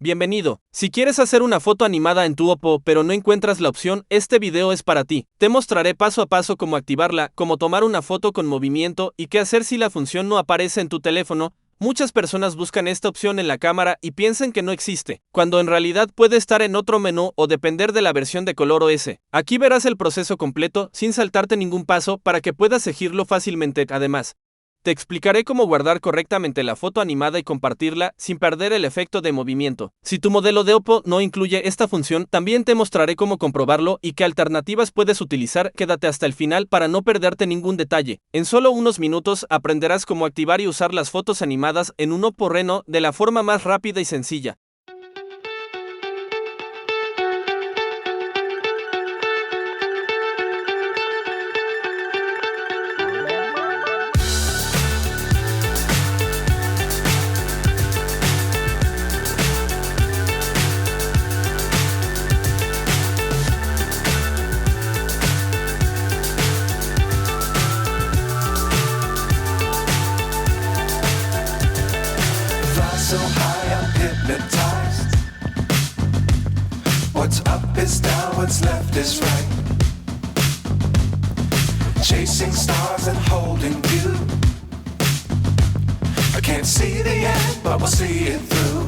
Bienvenido. Si quieres hacer una foto animada en tu Oppo pero no encuentras la opción, este video es para ti. Te mostraré paso a paso cómo activarla, cómo tomar una foto con movimiento y qué hacer si la función no aparece en tu teléfono. Muchas personas buscan esta opción en la cámara y piensan que no existe, cuando en realidad puede estar en otro menú o depender de la versión de color OS. Aquí verás el proceso completo sin saltarte ningún paso para que puedas seguirlo fácilmente. Además, te explicaré cómo guardar correctamente la foto animada y compartirla sin perder el efecto de movimiento. Si tu modelo de Oppo no incluye esta función, también te mostraré cómo comprobarlo y qué alternativas puedes utilizar. Quédate hasta el final para no perderte ningún detalle. En solo unos minutos aprenderás cómo activar y usar las fotos animadas en un Oppo Reno de la forma más rápida y sencilla. So high, I'm hypnotized. What's up is down, what's left is right. Chasing stars and holding you. I can't see the end, but we'll see it through.